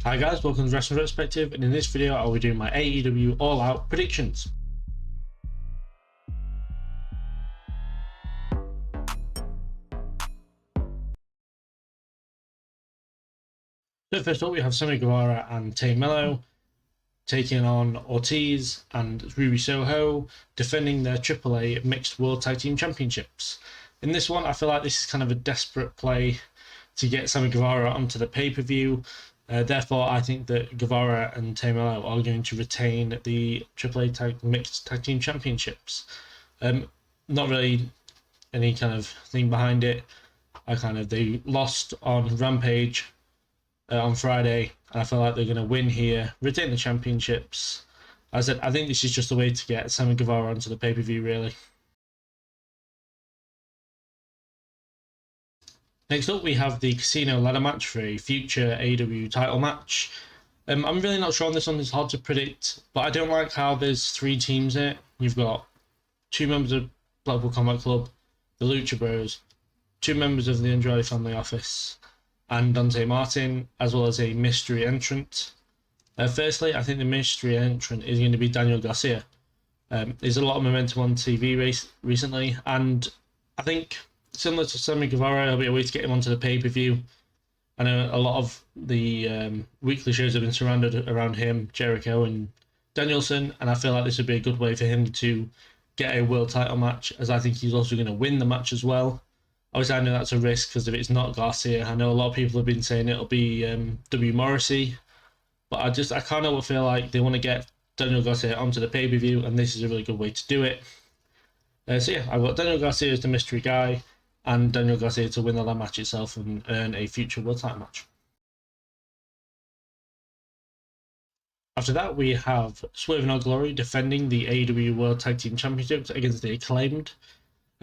Hi guys, welcome to Wrestling Perspective, and in this video I'll be doing my AEW All Out predictions. So first up we have Sammy Guevara and Tay Mello taking on Ortiz and Ruby Soho, defending their AAA Mixed World Tag Team Championships. In this one I feel like this is kind of a desperate play to get Sammy Guevara onto the pay-per-view. Therefore, I think that Guevara and Tay Mello are going to retain the AAA Mixed Tag Team Championships. Not really any kind of thing behind it. They lost on Rampage on Friday, and I feel like they're going to win here, retain the championships. As I said, I think this is just a way to get Sammy Guevara onto the pay-per-view, really. Next up, we have the Casino ladder match for a future AEW title match. I'm really not sure on this one, it's hard to predict, but I don't like how there's three teams in it. You've got two members of Blackpool Combat Club, the Lucha Bros, two members of the Andrade Family Office, and Dante Martin, as well as a mystery entrant. Firstly, I think the mystery entrant is going to be Daniel Garcia. There's a lot of momentum on TV recently, and I think similar to Sammy Guevara, it'll be a way to get him onto the pay-per-view. I know a lot of the weekly shows have been surrounded around him, Jericho and Danielson, and I feel like this would be a good way for him to get a world title match, as I think he's also going to win the match as well. Obviously, I know that's a risk because if it's not Garcia, I know a lot of people have been saying it'll be W. Morrissey, but I kind of feel like they want to get Daniel Garcia onto the pay-per-view, and this is a really good way to do it. So yeah, I've got Daniel Garcia as the mystery guy, and Daniel Garcia to win the match itself and earn a future world title match. After that, we have Swerve in Our Glory defending the AEW World Tag Team Championships against the Acclaimed.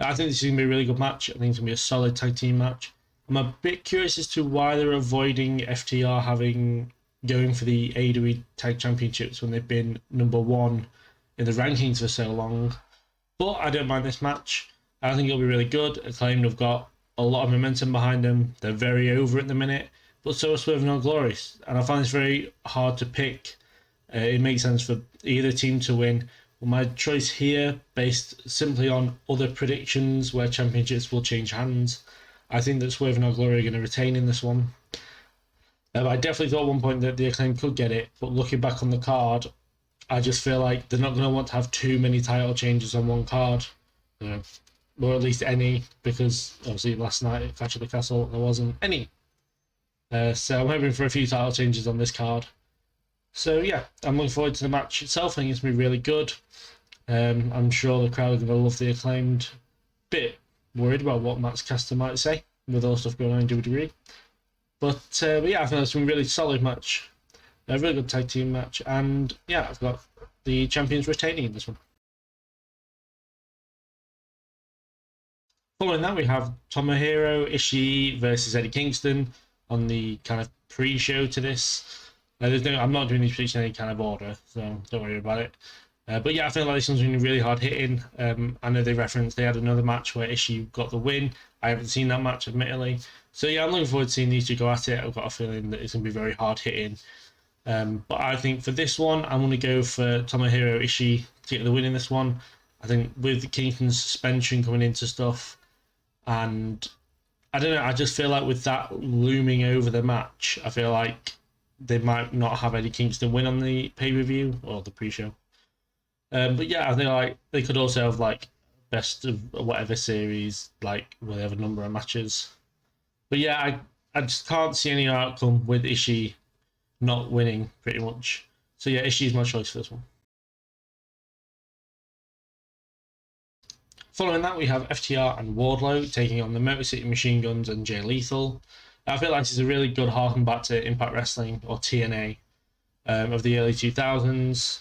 I think this is going to be a really good match. I think it's going to be a solid tag team match. I'm a bit curious as to why they're avoiding FTR going for the AEW Tag Championships when they've been number one in the rankings for so long. But I don't mind this match. I think it'll be really good. Acclaimed have got a lot of momentum behind them. They're very over at the minute, but so are Swerve in Our Glory. And I find this very hard to pick. It makes sense for either team to win. Well, my choice here, based simply on other predictions where championships will change hands, I think that Swerve in Our Glory are going to retain in this one. I definitely thought at one point that the Acclaim could get it, but looking back on the card, I just feel like they're not going to want to have too many title changes on one card. Or at least any, because obviously last night at Clash of the Castle there wasn't any. So I'm hoping for a few title changes on this card. So yeah, I'm looking forward to the match itself. I think it's going to be really good. I'm sure the crowd are going to love the Acclaimed. Bit worried about what Max Caster might say with all the stuff going on in WWE. But yeah, I think it's been a really solid match. A really good tag team match. And yeah, I've got the champions retaining in this one. Following that, we have Tomohiro Ishii versus Eddie Kingston on the kind of pre-show to this. I'm not doing these predictions in any kind of order, so don't worry about it. But yeah, I feel like this one's going to be really hard hitting. I know they had another match where Ishii got the win. I haven't seen that match, admittedly. So yeah, I'm looking forward to seeing these two go at it. I've got a feeling that it's going to be very hard hitting. But I think for this one, I'm going to go for Tomohiro Ishii to get the win in this one. I think with Kingston's suspension coming into stuff, and I don't know, I just feel like with that looming over the match, I feel like they might not have Eddie Kingston win on the pay-per-view or the pre-show. But yeah, I think like they could also have like best of whatever series, like where they have a number of matches. But yeah, I just can't see any outcome with Ishii not winning pretty much. So yeah, Ishii's my choice for this one. Following that, we have FTR and Wardlow taking on the Motor City Machine Guns and Jay Lethal. I feel like this is a really good harken back to Impact Wrestling, or TNA, of the early 2000s,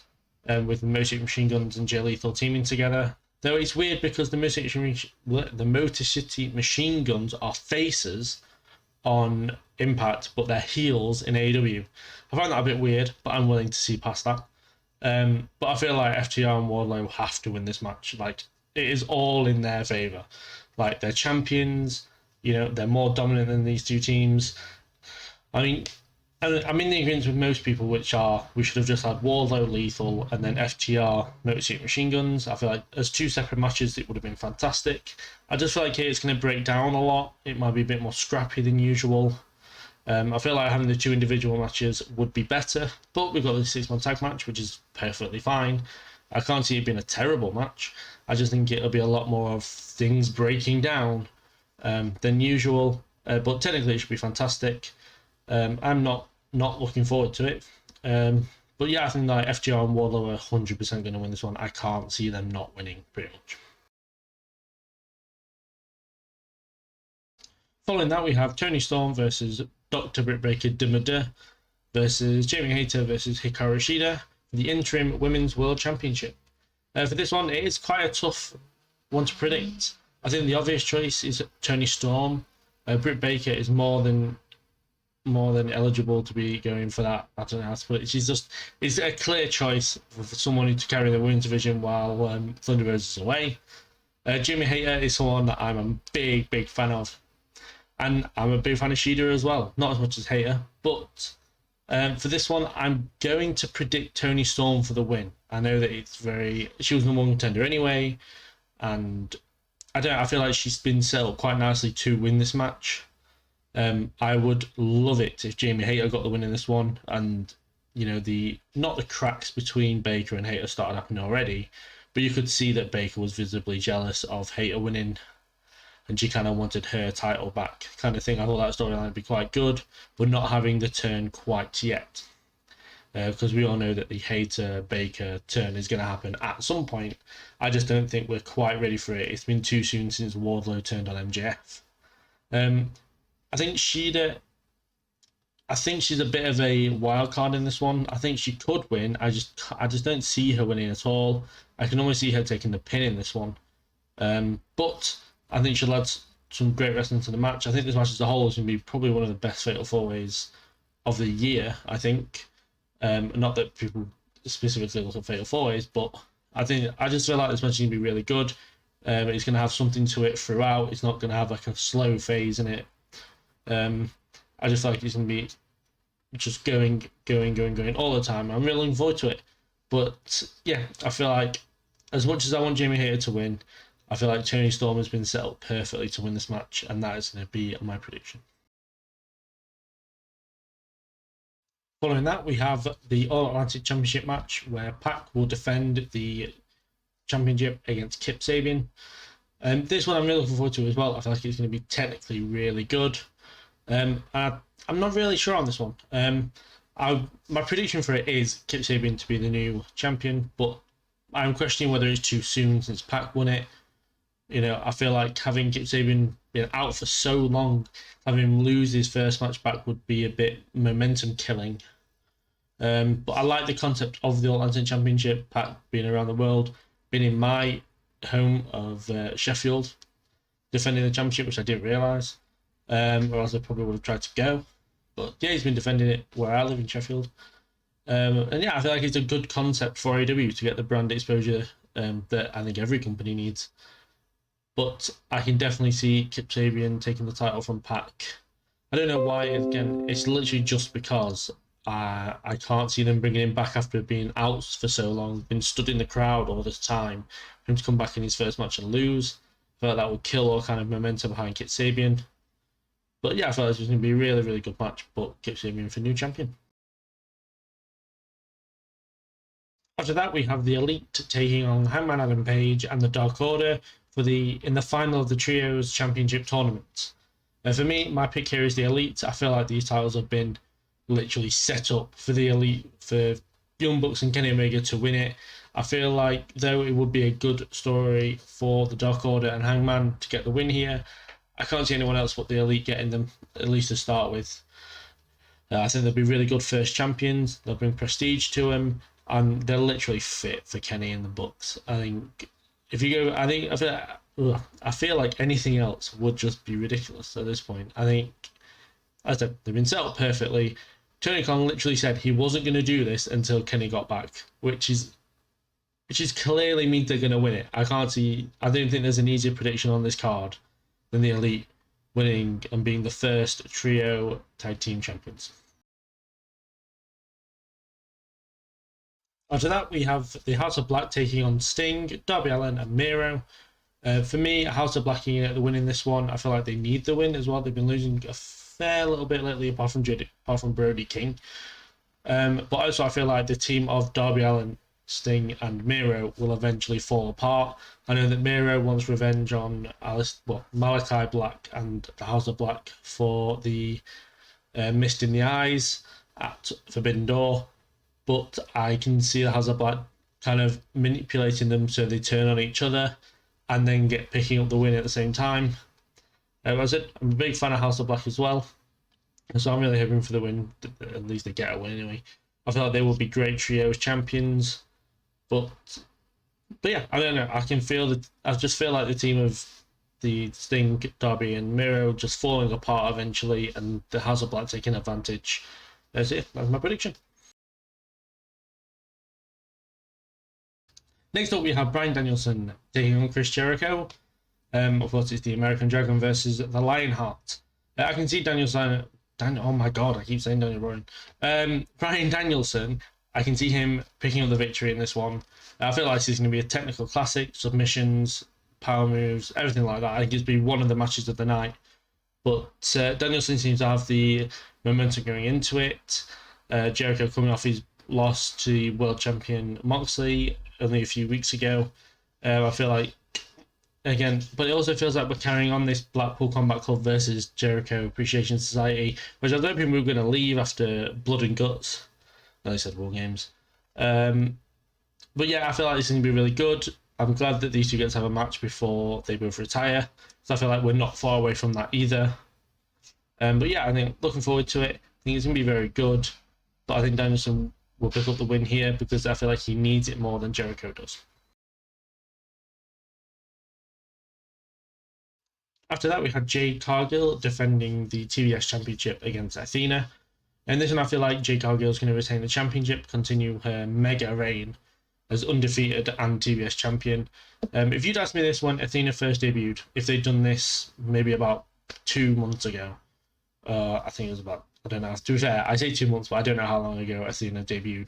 with the Motor City Machine Guns and Jay Lethal teaming together. Though it's weird because the Motor City Machine Guns are faces on Impact, but they're heels in AEW. I find that a bit weird, but I'm willing to see past that. But I feel like FTR and Wardlow have to win this match. Like, it is all in their favour. Like, they're champions, they're more dominant than these two teams. I mean, And I'm in the agreement with most people, which are we should have just had Wardlow Lethal and then FTR Motor City Machine Guns. I feel like as two separate matches, it would have been fantastic. I just feel like here it's going to break down a lot. It might be a bit more scrappy than usual. I feel like having the two individual matches would be better, but we've got the 6-man tag match, which is perfectly fine. I can't see it being a terrible match. I just think it'll be a lot more of things breaking down than usual. But technically, it should be fantastic. I'm not looking forward to it. But yeah, I think like FTR and Wardlow are 100% going to win this one. I can't see them not winning, pretty much. Following that, we have Toni Storm versus Dr. Britt Baker Demode versus Jamie Hayter versus Hikaru Shida for the interim Women's World Championship. For this one, it is quite a tough one to predict. I think the obvious choice is Toni Storm. Britt Baker is more than eligible to be going for that. I don't know how to put it. It's a clear choice for someone to carry the women's division while Thunder Rose is away. Jamie Hayter is someone that I'm a big fan of. And I'm a big fan of Shida as well. Not as much as Hayter, but for this one, I'm going to predict Toni Storm for the win. I know that she was number one contender anyway, and I feel like she's been set up quite nicely to win this match. I would love it if Jamie Hayter got the win in this one, and not the cracks between Baker and Hayter started happening already, but you could see that Baker was visibly jealous of Hayter winning, and she kind of wanted her title back, kind of thing. I thought that storyline would be quite good, but not having the turn quite yet, because we all know that the Hayter Baker turn is going to happen at some point. I just don't think we're quite ready for it. It's been too soon since Wardlow turned on MJF. I think Shida. I think she's a bit of a wild card in this one. I think she could win. I just don't see her winning at all. I can almost see her taking the pin in this one. But I think she'll add some great wrestling to the match. I think this match as a whole is going to be probably one of the best Fatal 4-Ways of the year, I think. Not that people specifically look at Fatal 4-Ways, but I just feel like this match is going to be really good. It's going to have something to it throughout. It's not going to have like a slow phase in it. I just feel like it's going to be just going all the time. I'm really looking forward to it. But yeah, I feel like as much as I want Jamie Hayter to win, I feel like Toni Storm has been set up perfectly to win this match, and that is going to be my prediction. Following that, we have the All Atlantic Championship match where Pac will defend the championship against Kip Sabian. This one I'm really looking forward to as well. I feel like it's going to be technically really good. I'm not really sure on this one. My prediction for it is Kip Sabian to be the new champion, but I'm questioning whether it's too soon since Pac won it. I feel like having Kip Sabian been out for so long, having him lose his first match back would be a bit momentum killing. But I like the concept of the All Atlantic Championship, Pac being around the world, being in my home of Sheffield, defending the championship, which I didn't realise, or else I probably would have tried to go. But yeah, he's been defending it where I live in Sheffield. And yeah, I feel like it's a good concept for AEW to get the brand exposure that I think every company needs. But I can definitely see Kip Sabian taking the title from Pac. I don't know why. Again, it's literally just because I can't see them bringing him back after being out for so long, been stood in the crowd all this time. For him to come back in his first match and lose, I feel like that would kill all kind of momentum behind Kip Sabian. But yeah, I feel like it's going to be a really, really good match. But Kip Sabian for new champion. After that, we have the Elite taking on Hangman Adam Page and the Dark Order in the final of the Trios Championship tournament. For me, my pick here is the Elite. I feel like these titles have been literally set up for the Elite, for Young Bucks and Kenny Omega to win it. I feel like, though, it would be a good story for the Dark Order and Hangman to get the win here. I can't see anyone else but the Elite getting them, at least to start with. I think they'll be really good first champions. They'll bring prestige to them, and they're literally fit for Kenny and the Bucks. I think if you go, I feel like anything else would just be ridiculous at this point. I think, as I said, they've been set up perfectly. Tony Khan literally said he wasn't going to do this until Kenny got back, which is clearly means they're going to win it. I don't think there's an easier prediction on this card than the Elite winning and being the first trio tag team champions. After that, we have the House of Black taking on Sting, Darby Allin, and Miro. For me, House of Black are the win in this one. I feel like they need the win as well. They've been losing a fair little bit lately, apart from Brody King. But also, I feel like the team of Darby Allin, Sting, and Miro will eventually fall apart. I know that Miro wants revenge on Malachi Black and the House of Black for the mist in the eyes at Forbidden Door, but I can see the House of Black kind of manipulating them so they turn on each other and then get picking up the win at the same time. I'm a big fan of House of Black as well, so I'm really hoping for the win. At least they get a win anyway. I feel like they will be great trios champions, but yeah, I don't know. I just feel like the team of the Sting, Darby, and Miro just falling apart eventually, and the House of Black taking advantage. That's it. That's my prediction. Next up, we have Bryan Danielson taking on Chris Jericho. Of course, it's the American Dragon versus the Lionheart. I can see oh my god, I keep saying Daniel Bryan. Bryan Danielson, I can see him picking up the victory in this one. I feel like this is going to be a technical classic, submissions, power moves, everything like that. I think it's been one of the matches of the night. But Danielson seems to have the momentum going into it. Jericho coming off his loss to the world champion Moxley only a few weeks ago. I feel like, again, but it also feels like we're carrying on this Blackpool Combat Club versus Jericho Appreciation Society, which I don't think we were going to leave after Blood and Guts. No, they said War Games. But yeah, I feel like this is going to be really good. I'm glad that these two get to have a match before they both retire. So I feel like we're not far away from that either. But yeah, I think looking forward to it. I think it's going to be very good. But I think Danielson will pick up the win here because I feel like he needs it more than Jericho does. After that, we had Jade Cargill defending the TBS Championship against Athena. And this one, I feel like Jade Cargill is going to retain the championship, continue her mega reign as undefeated and TBS champion. If you'd asked me this when Athena first debuted, if they'd done this maybe about 2 months ago, I think it was about, I don't know, to be fair, I say 2 months, but I don't know how long ago Athena debuted.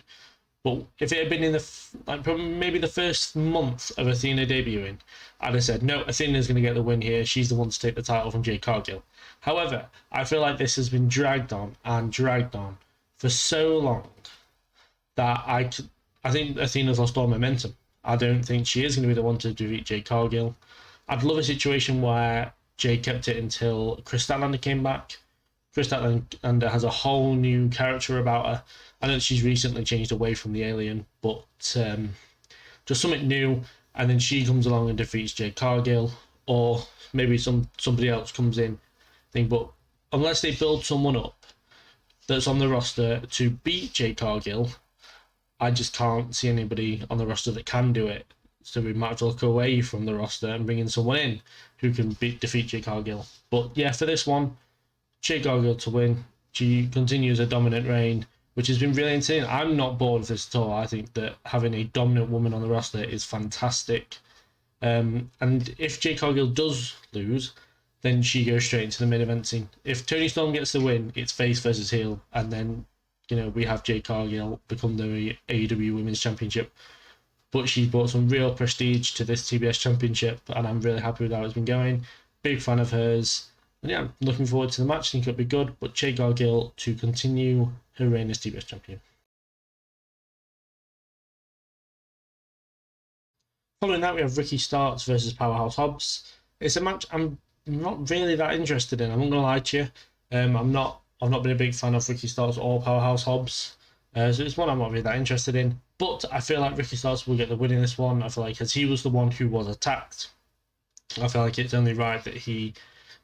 But if it had been in maybe the first month of Athena debuting, I'd have said, no, Athena's going to get the win here. She's the one to take the title from Jade Cargill. However, I feel like this has been dragged on and dragged on for so long that I think Athena's lost all momentum. I don't think she is going to be the one to defeat Jade Cargill. I'd love a situation where Jade kept it until Chris Statlander came back. Chris Statlander has a whole new character about her. I know she's recently changed away from the alien, but just something new. And then she comes along and defeats Jade Cargill, or maybe somebody else comes in. But unless they build someone up that's on the roster to beat Jade Cargill, I just can't see anybody on the roster that can do it. So we might as well go away from the roster and bring in someone in who can defeat Jade Cargill. But yeah, for this one, Jade Cargill to win. She continues a dominant reign, which has been really insane. I'm not bored of this at all. I think that having a dominant woman on the roster is fantastic. And if Jade Cargill does lose, then she goes straight into the main event scene. If Toni Storm gets the win, it's face versus heel, and then we have Jade Cargill become the AEW Women's Championship. But she's brought some real prestige to this TBS Championship, and I'm really happy with how it's been going. Big fan of hers. And yeah, I'm looking forward to the match. I think it'll be good. But Jade Cargill to continue her reign as TBS Champion. Following that, we have Ricky Starks versus Powerhouse Hobbs. It's a match I'm not really that interested in. I'm not going to lie to you. I've not been a big fan of Ricky Starks or Powerhouse Hobbs. So it's one I'm not really that interested in. But I feel like Ricky Starks will get the win in this one. I feel like as he was the one who was attacked, I feel like it's only right that he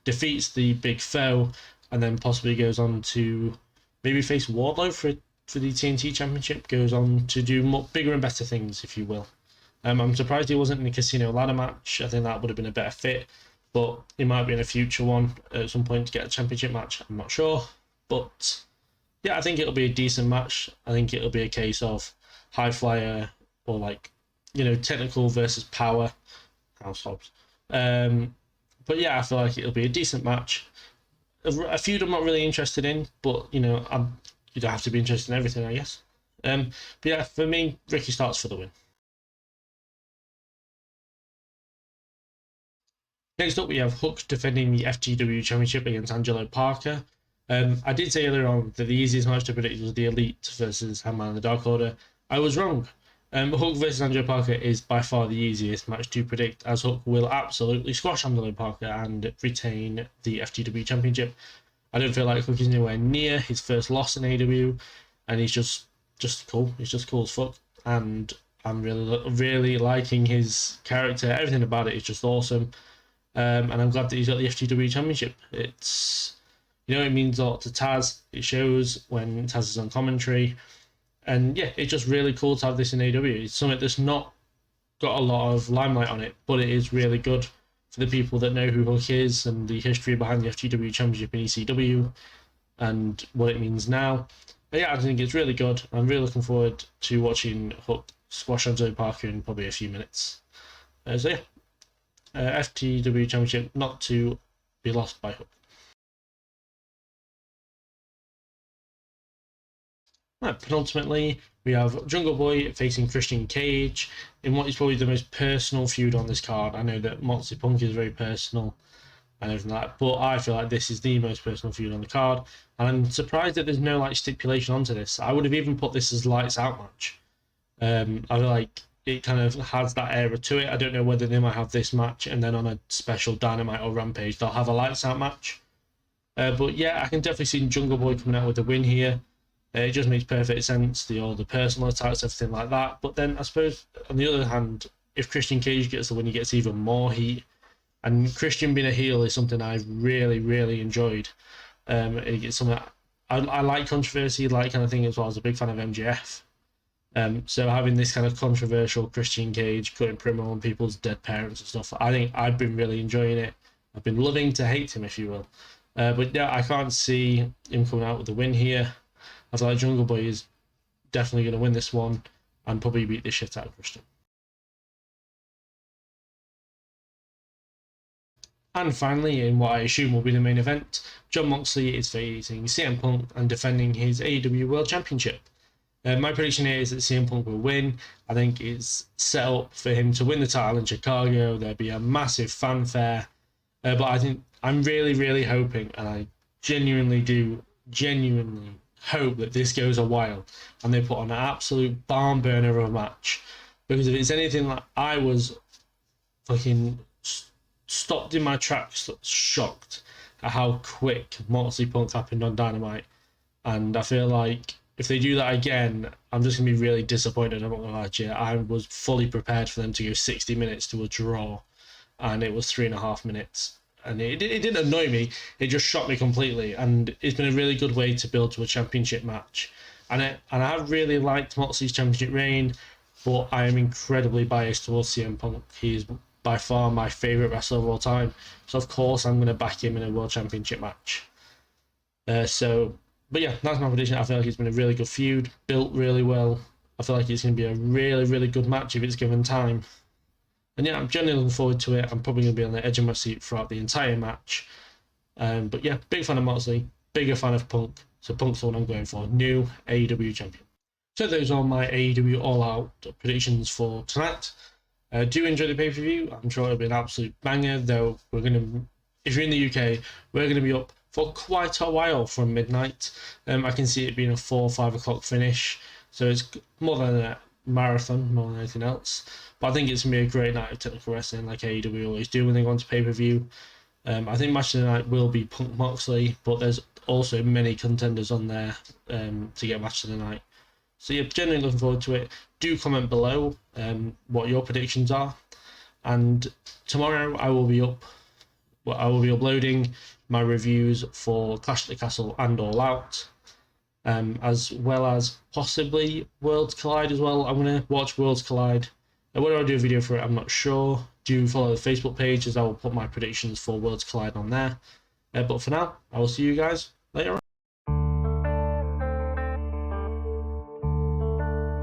defeats the big foe and then possibly goes on to maybe face Wardlow for the TNT Championship, goes on to do bigger and better things, if you will. I'm surprised he wasn't in the Casino ladder match. I think that would have been a better fit, but he might be in a future one at some point to get a championship match. I'm not sure, but yeah, I think it'll be a decent match. I think it'll be a case of high flyer or technical versus power, House Hobbs. But yeah, I feel like it'll be a decent match. A feud I'm not really interested in, but you don't have to be interested in everything, I guess. But yeah, for me, Ricky Starks for the win. Next up, we have Hook defending the FTW Championship against Angelo Parker. I did say earlier on that the easiest match to predict was the Elite versus Hangman and the Dark Order. I was wrong. Hook versus Angelo Parker is by far the easiest match to predict, as Hook will absolutely squash Angelo Parker and retain the FTW Championship. I don't feel like Hook is anywhere near his first loss in AEW, and he's just cool. He's just cool as fuck, and I'm really liking his character. Everything about it is just awesome. And I'm glad that he's got the FTW Championship. It's, it means a lot to Taz. It shows when Taz is on commentary. And yeah, it's just really cool to have this in AEW. It's something that's not got a lot of limelight on it, but it is really good for the people that know who Hook is and the history behind the FTW Championship in ECW and what it means now. But yeah, I think it's really good. I'm really looking forward to watching Hook squash Angelo Parker in probably a few minutes. So yeah. FTW Championship not to be lost by Hook. Right, penultimately, we have Jungle Boy facing Christian Cage in what is probably the most personal feud on this card. I know that Moxley Punk is very personal and everything like that, but I feel like this is the most personal feud on the card. And I'm surprised that there's no stipulation onto this. I would have even put this as lights out match. I feel like it kind of has that era to it. I don't know whether they might have this match and then on a special Dynamite or Rampage they'll have a lights out match. But yeah, I can definitely see Jungle Boy coming out with a win here. It just makes perfect sense, all the personal attacks, everything like that. But then I suppose on the other hand, if Christian Cage gets the win, he gets even more heat. And Christian being a heel is something I really enjoyed. It gets something I like controversy, like kind of thing as well. I was a big fan of MJF. So having this kind of controversial Christian Cage putting promo on people's dead parents and stuff, I think I've been really enjoying it. I've been loving to hate him, if you will. But yeah, I can't see him coming out with a win here. I feel like Jungle Boy is definitely going to win this one and probably beat the shit out of Christian. And finally, in what I assume will be the main event, Jon Moxley is facing CM Punk and defending his AEW World Championship. My prediction here is that CM Punk will win. I think it's set up for him to win the title in Chicago. There'll be a massive fanfare. But I think I'm really hoping, and I genuinely hope that this goes a while and they put on an absolute barn burner of a match. Because if it's anything like I was fucking stopped in my tracks, shocked at how quick Moxley Punk happened on Dynamite. And I feel like if they do that again, I'm just going to be really disappointed. I'm not going to lie to you. I was fully prepared for them to go 60 minutes to a draw, and it was 3.5 minutes. And it didn't annoy me, it just shocked me completely. And it's been a really good way to build to a championship match. And I have really liked Moxley's championship reign, but I am incredibly biased towards CM Punk. He's by far my favourite wrestler of all time. So of course I'm going to back him in a world championship match. But yeah, that's my prediction. I feel like it's been a really good feud, built really well. I feel like it's going to be a really good match if it's given time. And yeah, I'm genuinely looking forward to it. I'm probably going to be on the edge of my seat throughout the entire match. But yeah, big fan of Moxley, bigger fan of Punk. So Punk's the one I'm going for, new AEW champion. So those are my AEW All Out predictions for tonight. Do enjoy the pay-per-view. I'm sure it'll be an absolute banger, though if you're in the UK, we're going to be up for quite a while from midnight. I can see it being a 4 or 5 o'clock finish, so it's more than a marathon, more than anything else. But I think it's going to be a great night of technical wrestling, like AEW always do when they go on to pay-per-view. I think match of the night will be Punk Moxley, but there's also many contenders on there to get match of the night. So yeah, genuinely looking forward to it. Do comment below what your predictions are, and tomorrow I will be uploading my reviews for Clash at the Castle and All Out, as well as possibly Worlds Collide as well. I'm going to watch Worlds Collide. Whether I'll do a video for it, I'm not sure. Do follow the Facebook page, as I will put my predictions for Worlds Collide on there. But for now, I will see you guys later on.